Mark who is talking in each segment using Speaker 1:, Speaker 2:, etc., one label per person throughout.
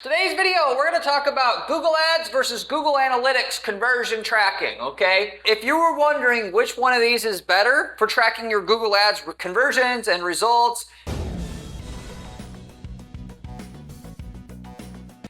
Speaker 1: Today's video, we're going to talk about Google Ads versus Google Analytics conversion tracking, okay? If you were wondering which one of these is better for tracking your Google Ads conversions and results,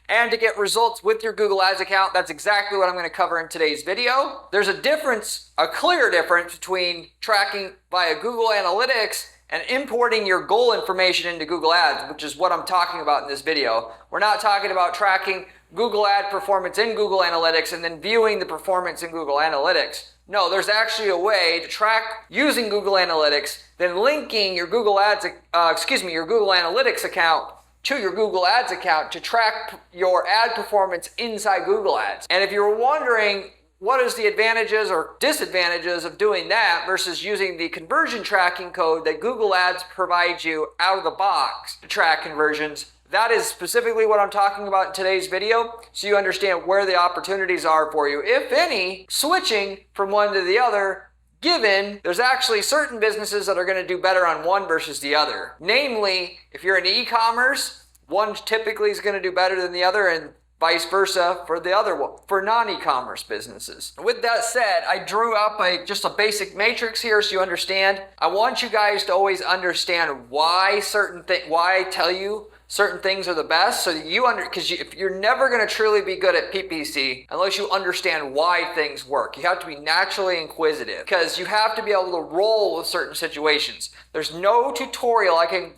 Speaker 1: and to get results with your Google Ads account, that's exactly what I'm going to cover in today's video. There's a clear difference between tracking via Google Analytics and importing your goal information into Google Ads, which is what I'm talking about in this video. We're not talking about tracking Google Ad performance in Google Analytics and then viewing the performance in Google Analytics. No, there's actually a way to track using Google Analytics, then linking your Google Analytics account to your Google Ads account to track your ad performance inside Google Ads. And if you're wondering what is the advantages or disadvantages of doing that versus using the conversion tracking code that Google Ads provides you out of the box to track conversions, that is specifically what I'm talking about in today's video, so you understand where the opportunities are for you, if any, switching from one to the other, given there's actually certain businesses that are going to do better on one versus the other. Namely, if you're in e-commerce, one typically is going to do better than the other, and vice versa for the other one, for non-e-commerce businesses. With that said, I drew up just a basic matrix here so you understand. I want you guys to always understand why I tell you certain things are the best, so that because you're never going to truly be good at PPC unless you understand why things work. You have to be naturally inquisitive because you have to be able to roll with certain situations. There's no tutorial I can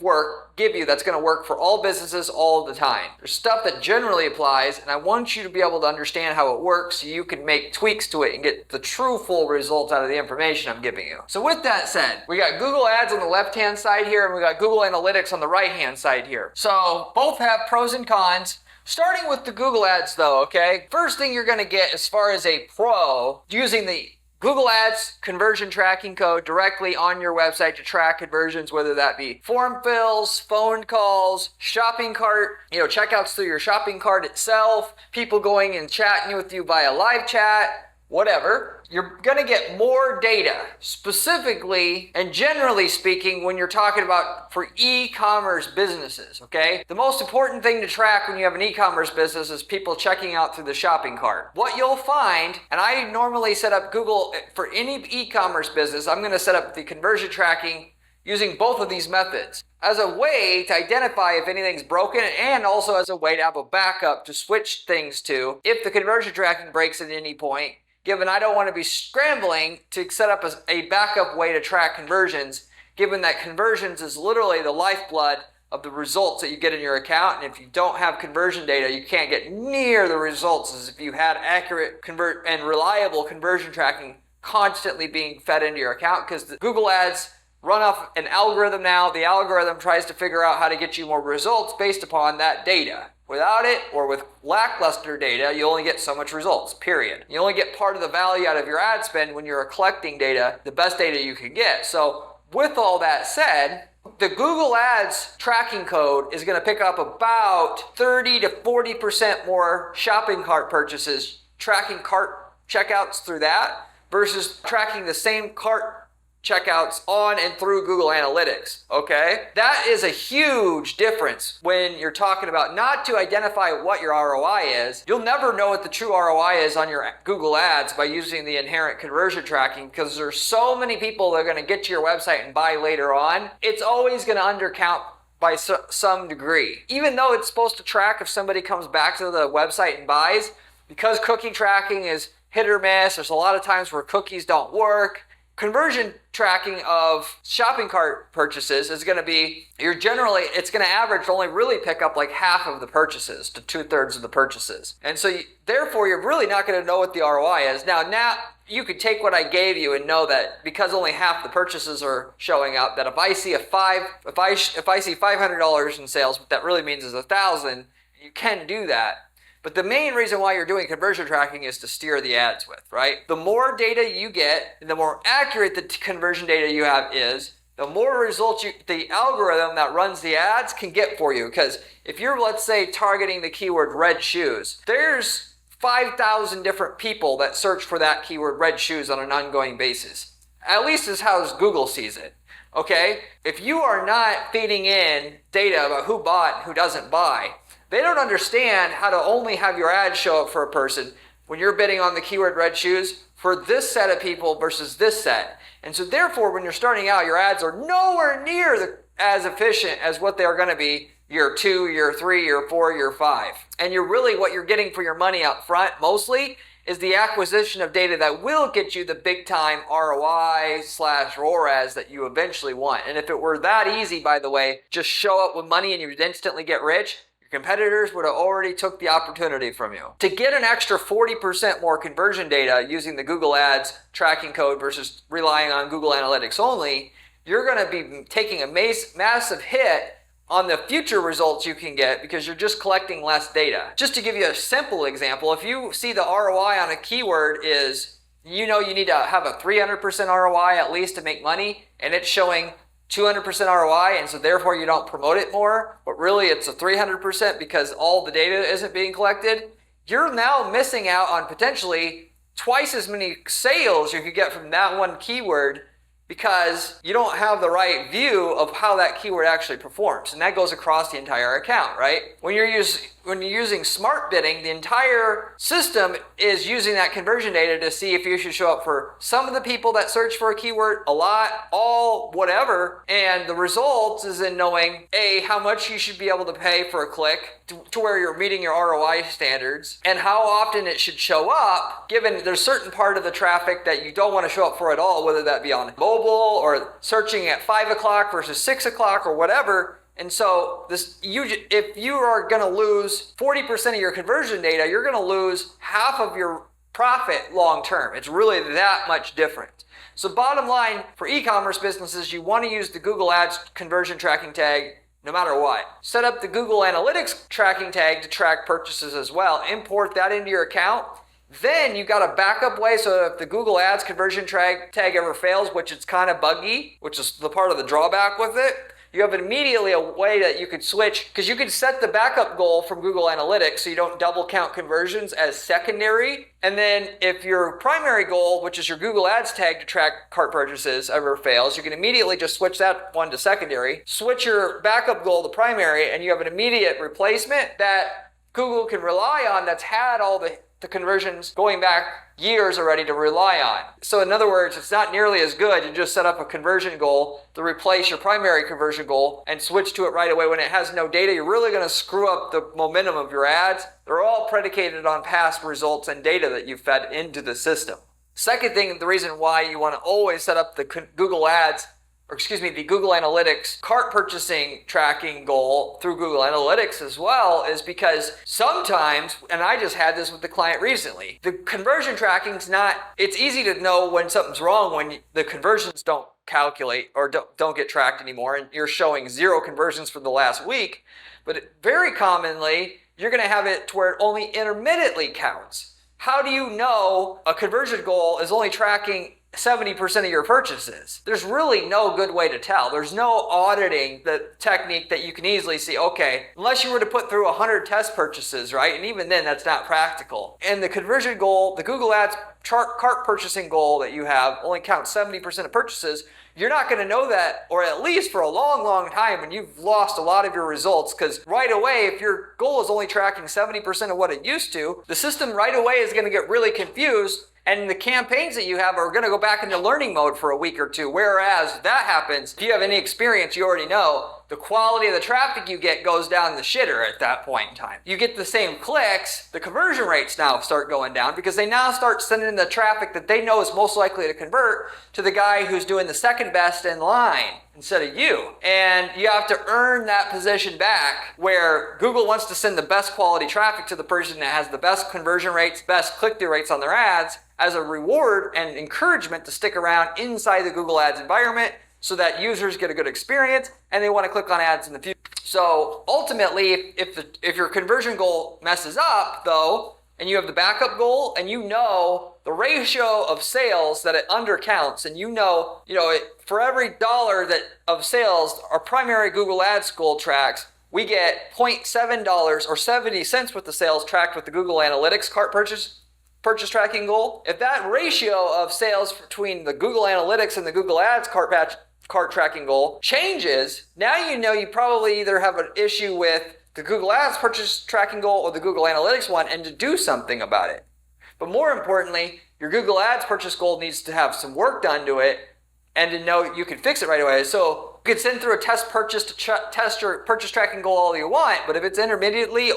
Speaker 1: give you that's going to work for all businesses all the time. There's stuff that generally applies, and I want you to be able to understand how it works so you can make tweaks to it and get the true full result out of the information I'm giving you. So with that said, we got Google Ads on the left-hand side here, and we got Google Analytics on the right-hand side here. So both have pros and cons. Starting with the Google Ads though, okay? First thing you're going to get as far as a pro using the Google Ads conversion tracking code directly on your website to track conversions, whether that be form fills, phone calls, shopping cart, checkouts through your shopping cart itself, people going and chatting with you via live chat, whatever. You're going to get more data, specifically and generally speaking, when you're talking about for e-commerce businesses, okay? The most important thing to track when you have an e-commerce business is people checking out through the shopping cart. What you'll find, and I normally set up Google for any e-commerce business, I'm going to set up the conversion tracking using both of these methods as a way to identify if anything's broken, and also as a way to have a backup to switch things to if the conversion tracking breaks at any point, given I don't want to be scrambling to set up a backup way to track conversions, given that conversions is literally the lifeblood of the results that you get in your account. And if you don't have conversion data, you can't get near the results as if you had accurate and reliable conversion tracking constantly being fed into your account, because the Google Ads run off an algorithm now. The algorithm tries to figure out how to get you more results based upon that data. Without it, or with lackluster data, you only get so much results, period. You only get part of the value out of your ad spend when you're collecting data, the best data you can get. So with all that said, the Google Ads tracking code is going to pick up about 30 to 40% more shopping cart purchases, tracking cart checkouts through that, versus tracking the same cart checkouts on and through Google Analytics, okay? That is a huge difference when you're talking about not to identify what your ROI is. You'll never know what the true ROI is on your Google Ads by using the inherent conversion tracking, because there's so many people that are going to get to your website and buy later on. It's always going to undercount by some degree. Even though it's supposed to track if somebody comes back to the website and buys, because cookie tracking is hit or miss, there's a lot of times where cookies don't work. Conversion tracking of shopping cart purchases is going to be, it's going to average to only really pick up like half of the purchases to 2/3 of the purchases. And so therefore you're really not going to know what the ROI is. Now you could take what I gave you and know that because only half the purchases are showing up, that if I see $500 in sales, what that really means is 1,000, you can do that. But the main reason why you're doing conversion tracking is to steer the ads with, right? The more data you get, and the more accurate the conversion data you have is, the more results the algorithm that runs the ads can get for you. Because if you're, let's say, targeting the keyword red shoes, there's 5,000 different people that search for that keyword red shoes on an ongoing basis. At least is how Google sees it. Okay? If you are not feeding in data about who bought and who doesn't buy, They don't understand how to only have your ads show up for a person when you're bidding on the keyword red shoes for this set of people versus this set. And so therefore, when you're starting out, your ads are nowhere near as efficient as what they are going to be year 2, year 3, year 4, year 5. And what you're getting for your money up front mostly is the acquisition of data that will get you the big time ROI/ROAS that you eventually want. And if it were that easy, by the way, just show up with money and you'd instantly get rich, competitors would have already took the opportunity from you. To get an extra 40% more conversion data using the Google Ads tracking code versus relying on Google Analytics only, you're going to be taking a massive hit on the future results you can get because you're just collecting less data. Just to give you a simple example, if you see the ROI on a keyword is, you need to have a 300% ROI at least to make money, and it's showing 200% ROI, and so therefore you don't promote it more, but really it's a 300% because all the data isn't being collected, you're now missing out on potentially twice as many sales you could get from that one keyword because you don't have the right view of how that keyword actually performs. And that goes across the entire account, right? When you're using smart bidding, the entire system is using that conversion data to see if you should show up for some of the people that search for a keyword, a lot, all, whatever. And the results is in knowing, A, how much you should be able to pay for a click to where you're meeting your ROI standards, and how often it should show up, given there's certain part of the traffic that you don't want to show up for at all, whether that be on mobile or searching at 5 o'clock versus 6 o'clock or whatever. And so if you are going to lose 40% of your conversion data, you're going to lose half of your profit long term. It's really that much different. So bottom line, for e-commerce businesses, you want to use the Google Ads conversion tracking tag no matter what. Set up the Google Analytics tracking tag to track purchases as well. Import that into your account. Then you got a backup way, so if the Google Ads conversion tag ever fails, which it's kind of buggy, which is the part of the drawback with it, you have immediately a way that you could switch, because you could set the backup goal from Google Analytics so you don't double count conversions as secondary. And then if your primary goal, which is your Google Ads tag to track cart purchases, ever fails, you can immediately just switch that one to secondary, switch your backup goal to primary, and you have an immediate replacement that Google can rely on that's had all the conversions going back years already to rely on. So in other words, it's not nearly as good. You just set up a conversion goal to replace your primary conversion goal and switch to it right away when it has no data. You're really going to screw up the momentum of your ads. They're all predicated on past results and data that you've fed into the system. Second thing, the reason why you want to always set up the Google Analytics cart purchasing tracking goal through Google Analytics as well is because sometimes, and I just had this with the client recently, the conversion tracking's it's easy to know when something's wrong when the conversions don't calculate or don't get tracked anymore and you're showing 0 conversions for the last week. But very commonly, you're going to have it to where it only intermittently counts. How do you know a conversion goal is only tracking 70% of your purchases? There's really no good way to tell. There's no auditing the technique that you can easily see, okay, unless you were to put through 100 test purchases, right? And even then, that's not practical. And the conversion goal, the Google Ads cart purchasing goal that you have only counts 70% of purchases. You're not going to know that, or at least for a long, long time when you've lost a lot of your results, because right away, if your goal is only tracking 70% of what it used to, the system right away is going to get really confused. And the campaigns that you have are going to go back into learning mode for a week or two. Whereas if that happens, if you have any experience, you already know the quality of the traffic you get goes down the shitter at that point in time. You get the same clicks, the conversion rates now start going down because they now start sending the traffic that they know is most likely to convert to the guy who's doing the second best in line instead of you. And you have to earn that position back where Google wants to send the best quality traffic to the person that has the best conversion rates, best click-through rates on their ads as a reward and encouragement to stick around inside the Google Ads environment so that users get a good experience and they want to click on ads in the future. So ultimately, if your conversion goal messes up though, and you have the backup goal and you know the ratio of sales that it undercounts, and for every dollar of sales our primary Google Ads goal tracks, we get $0.7 or 70 cents worth of sales tracked with the Google Analytics cart purchase tracking goal. If that ratio of sales between the Google Analytics and the Google Ads cart tracking goal changes, now you know you probably either have an issue with the Google Ads purchase tracking goal or the Google Analytics one and to do something about it. But more importantly, your Google Ads purchase goal needs to have some work done to it and to know you can fix it right away. So you could send through a test purchase to test your purchase tracking goal all you want, but if it's intermittently,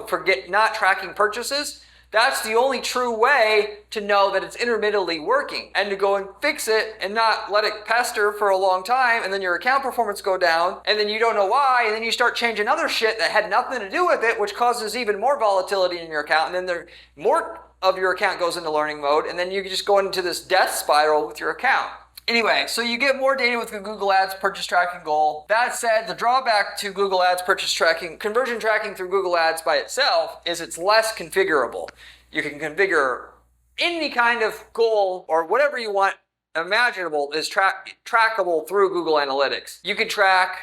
Speaker 1: forget not tracking purchases, that's the only true way to know that it's intermittently working, and to go and fix it and not let it pester for a long time, and then your account performance go down, and then you don't know why, and then you start changing other shit that had nothing to do with it, which causes even more volatility in your account, and then more of your account goes into learning mode, and then you just go into this death spiral with your account. Anyway, so you get more data with the Google Ads purchase tracking goal. That said, the drawback to Google Ads purchase tracking, conversion tracking through Google Ads by itself, is it's less configurable. You can configure any kind of goal or whatever you want imaginable is trackable through Google Analytics. You can track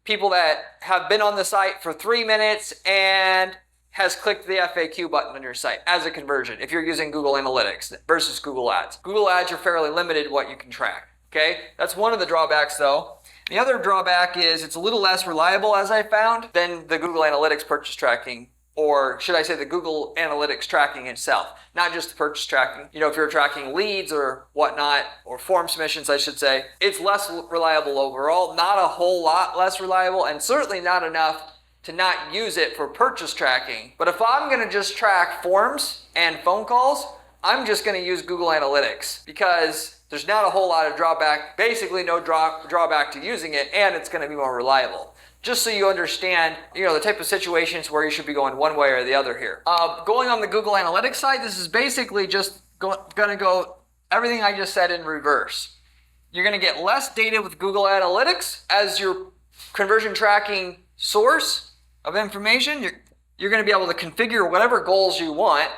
Speaker 1: people that have been on the site for 3 minutes and has clicked the FAQ button on your site as a conversion if you're using Google Analytics versus Google Ads. Google Ads, you're fairly limited what you can track. Okay, that's one of the drawbacks though. The other drawback is it's a little less reliable, as I found, than the Google Analytics purchase tracking, or should I say the Google Analytics tracking itself, not just the purchase tracking. If you're tracking leads or whatnot, or form submissions, I should say, it's less reliable overall, not a whole lot less reliable, and certainly not enough to not use it for purchase tracking. But if I'm gonna just track forms and phone calls, I'm just gonna use Google Analytics because there's not a whole lot of drawback, basically no drawback to using it, and it's gonna be more reliable. Just so you understand, the type of situations where you should be going one way or the other here. Going on the Google Analytics side, this is basically just gonna go everything I just said in reverse. You're gonna get less data with Google Analytics as your conversion tracking source of information. You're gonna be able to configure whatever goals you want.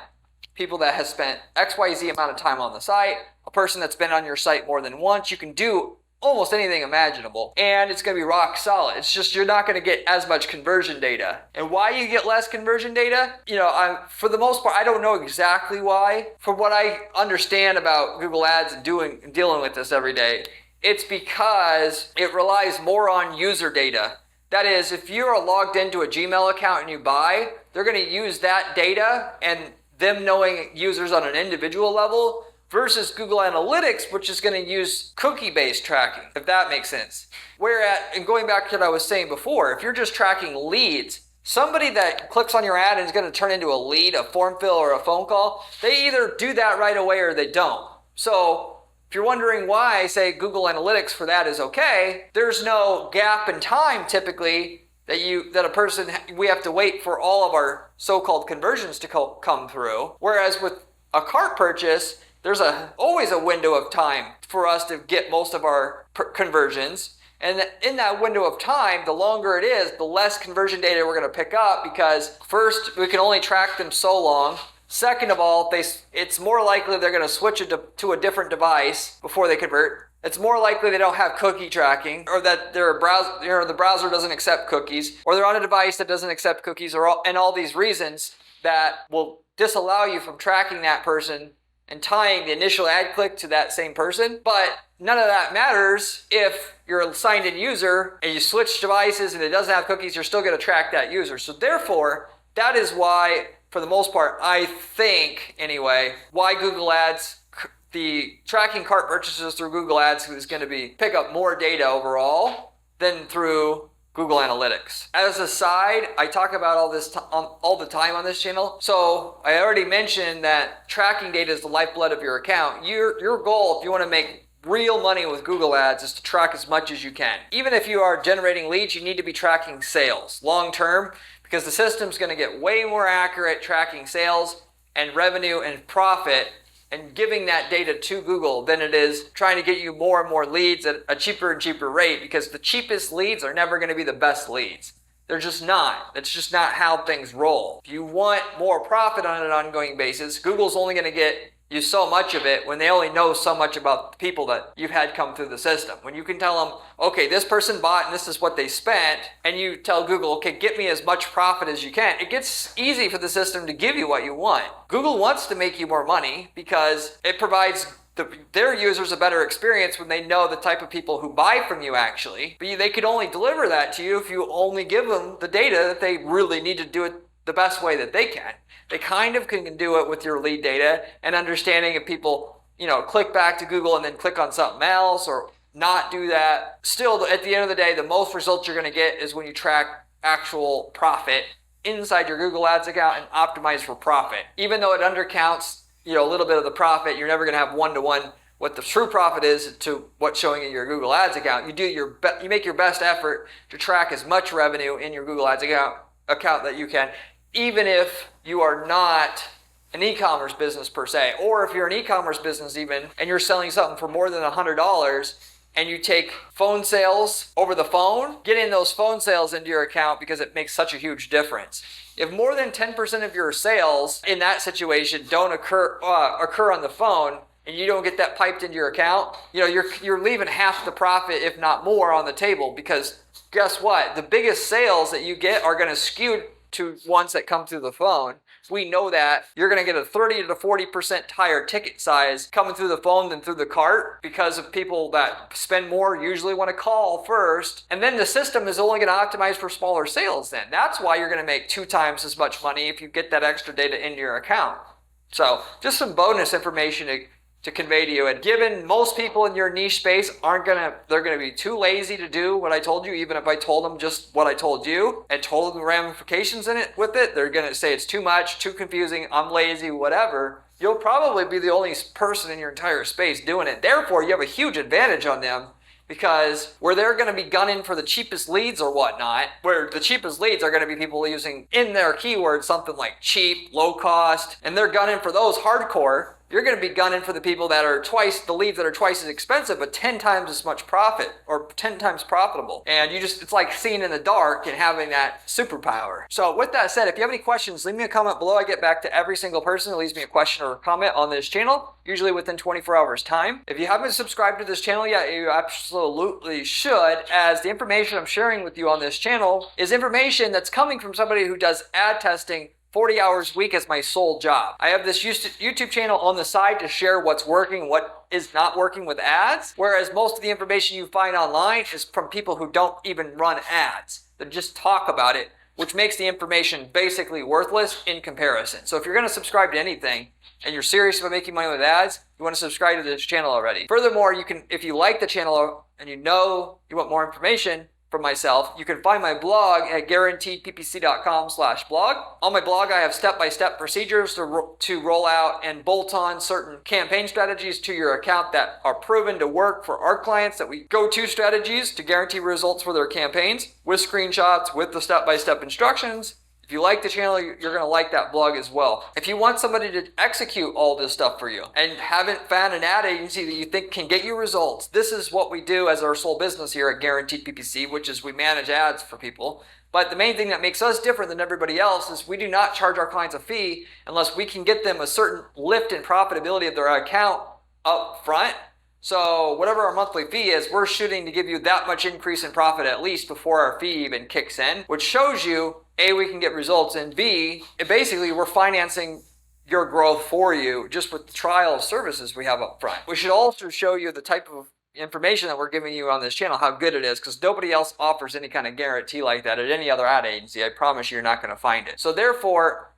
Speaker 1: People that has spent XYZ amount of time on the site, a person that's been on your site more than once, you can do almost anything imaginable, and it's going to be rock solid. It's just you're not going to get as much conversion data. And why you get less conversion data, for the most part, I don't know exactly why. From what I understand about Google Ads and dealing with this every day, it's because it relies more on user data. That is, if you're logged into a Gmail account and you buy, they're going to use that data and them knowing users on an individual level versus Google Analytics, which is going to use cookie-based tracking, if that makes sense. And going back to what I was saying before, if you're just tracking leads, somebody that clicks on your ad and is going to turn into a lead, a form fill, or a phone call, they either do that right away or they don't. So if you're wondering why I say Google Analytics for that is okay, there's no gap in time typically we have to wait for all of our so-called conversions to come through. Whereas with a cart purchase, there's always a window of time for us to get most of our conversions. And in that window of time, the longer it is, the less conversion data we're going to pick up, because first, we can only track them so long. Second of all, it's more likely they're going to switch it to a different device before they convert. It's more likely they don't have cookie tracking, or that their browser, the browser doesn't accept cookies, or they're on a device that doesn't accept cookies, and all these reasons that will disallow you from tracking that person and tying the initial ad click to that same person. But none of that matters if you're a signed in user and you switch devices and it doesn't have cookies, you're still going to track that user. So therefore, that is why, for the most part, I think anyway, why Google Ads, the tracking cart purchases through Google Ads is going to pick up more data overall than through Google Analytics. As a side, I talk about all this all the time on this channel. So I already mentioned that tracking data is the lifeblood of your account. Your goal, if you want to make real money with Google Ads, is to track as much as you can. Even if you are generating leads, you need to be tracking sales long term, because the system's going to get way more accurate tracking sales and revenue and profit and giving that data to Google than it is trying to get you more and more leads at a cheaper and cheaper rate, because the cheapest leads are never going to be the best leads. They're just not. That's just not how things roll. If you want more profit on an ongoing basis, Google's only going to get you so much of it when they only know so much about the people that you've had come through the system. When you can tell them, okay, this person bought and this is what they spent, and you tell Google, okay, get me as much profit as you can, it gets easy for the system to give you what you want. Google wants to make you more money because it provides their users a better experience when they know the type of people who buy from you actually. But they could only deliver that to you if you only give them the data that they really need to do it the best way that they can. They kind of can do it with your lead data and understanding if people, click back to Google and then click on something else or not do that. Still, at the end of the day, the most results you're going to get is when you track actual profit inside your Google Ads account and optimize for profit. Even though it undercounts, a little bit of the profit, you're never going to have one-to-one what the true profit is to what's showing in your Google Ads account. You make your best effort to track as much revenue in your Google Ads account that you can, even if you are not an e-commerce business per se, or if you're an e-commerce business even, and you're selling something for more than $100, and you take phone sales over the phone, getting those phone sales into your account because it makes such a huge difference. If more than 10% of your sales in that situation don't occur on the phone, and you don't get that piped into your account, you're leaving half the profit, if not more, on the table, because guess what? The biggest sales that you get are going to skew to ones that come through the phone. We know that you're going to get a 30 to 40% higher ticket size coming through the phone than through the cart, because of people that spend more usually want to call first. And then the system is only going to optimize for smaller sales then. That's why you're going to make 2 times as much money if you get that extra data into your account. So just some bonus information to convey to you. And given most people in your niche space they're going to be too lazy to do what I told you, even if I told them just what I told you and told them the ramifications with it, they're going to say it's too much, too confusing, I'm lazy, whatever. You'll probably be the only person in your entire space doing it. Therefore, you have a huge advantage on them, because where they're going to be gunning for the cheapest leads or whatnot, where the cheapest leads are going to be people using in their keywords something like cheap, low cost, and they're gunning for those hardcore. You're going to be gunning for the people that are the leads that are twice as expensive, but 10 times as much profit or 10 times profitable. And it's like seeing in the dark and having that superpower. So with that said, if you have any questions, leave me a comment below. I get back to every single person that leaves me a question or a comment on this channel, usually within 24 hours time. If you haven't subscribed to this channel yet, you absolutely should, as the information I'm sharing with you on this channel is information that's coming from somebody who does ad testing 40 hours a week as my sole job. I have this YouTube channel on the side to share what's working, what is not working with ads, whereas most of the information you find online is from people who don't even run ads. They just talk about it, which makes the information basically worthless in comparison. So if you're going to subscribe to anything and you're serious about making money with ads, you want to subscribe to this channel already. Furthermore, if you like the channel and you want more information from myself, you can find my blog at guaranteedppc.com/blog. On my blog, I have step-by-step procedures to roll out and bolt on certain campaign strategies to your account that are proven to work for our clients, that we go-to strategies to guarantee results for their campaigns with screenshots, with the step-by-step instructions. If you like the channel, you're going to like that blog as well. If you want somebody to execute all this stuff for you and haven't found an ad agency that you think can get you results, this is what we do as our sole business here at Guaranteed PPC, which is we manage ads for people. But the main thing that makes us different than everybody else is we do not charge our clients a fee unless we can get them a certain lift in profitability of their account up front. So whatever our monthly fee is, we're shooting to give you that much increase in profit at least before our fee even kicks in, which shows you, A, we can get results, and B, basically we're financing your growth for you just with the trial of services we have up front. We should also show you the type of information that we're giving you on this channel, how good it is, because nobody else offers any kind of guarantee like that at any other ad agency. I promise you're not going to find it. So therefore,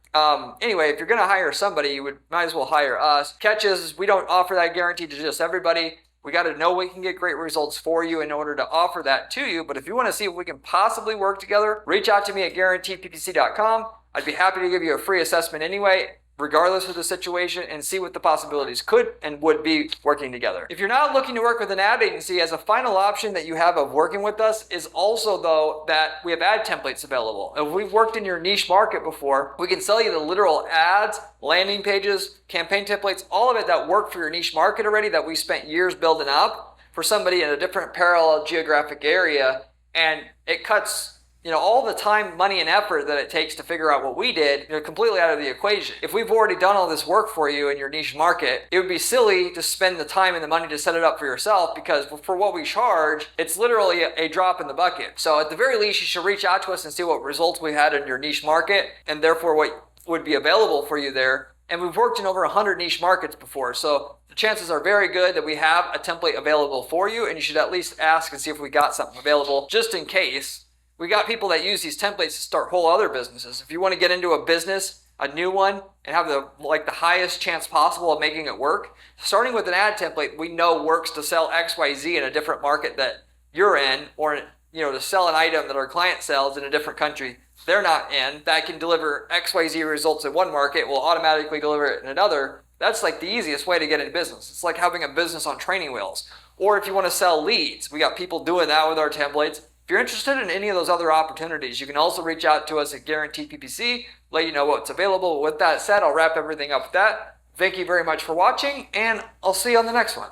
Speaker 1: anyway, if you're going to hire somebody, you might as well hire us. Catch is, we don't offer that guarantee to just everybody. We got to know we can get great results for you in order to offer that to you. But if you want to see if we can possibly work together, reach out to me at guaranteedppc.com. I'd be happy to give you a free assessment anyway, regardless of the situation, and see what the possibilities could and would be working together. If you're not looking to work with an ad agency, as a final option that you have of working with us is also, though, that we have ad templates available. If we've worked in your niche market before, we can sell you the literal ads, landing pages, campaign templates, all of it that work for your niche market already, that we spent years building up for somebody in a different parallel geographic area, and it cuts all the time, money, and effort that it takes to figure out what we did, completely out of the equation. If we've already done all this work for you in your niche market, it would be silly to spend the time and the money to set it up for yourself, because for what we charge, it's literally a drop in the bucket. So at the very least, you should reach out to us and see what results we had in your niche market, and therefore what would be available for you there And we've worked in over 100 niche markets before, so the chances are very good that we have a template available for you, and you should at least ask and see if we got something available just in case. We got people that use these templates to start whole other businesses. If you want to get into a business, a new one, and have the highest chance possible of making it work, starting with an ad template we know works to sell XYZ in a different market that you're in, or to sell an item that our client sells in a different country they're not in, that can deliver XYZ results in one market, will automatically deliver it in another. That's like the easiest way to get into business. It's like having a business on training wheels. Or if you want to sell leads, we got people doing that with our templates. If you're interested in any of those other opportunities, you can also reach out to us at Guaranteed PPC, let you know what's available. With that said, I'll wrap everything up with that. Thank you very much for watching, and I'll see you on the next one.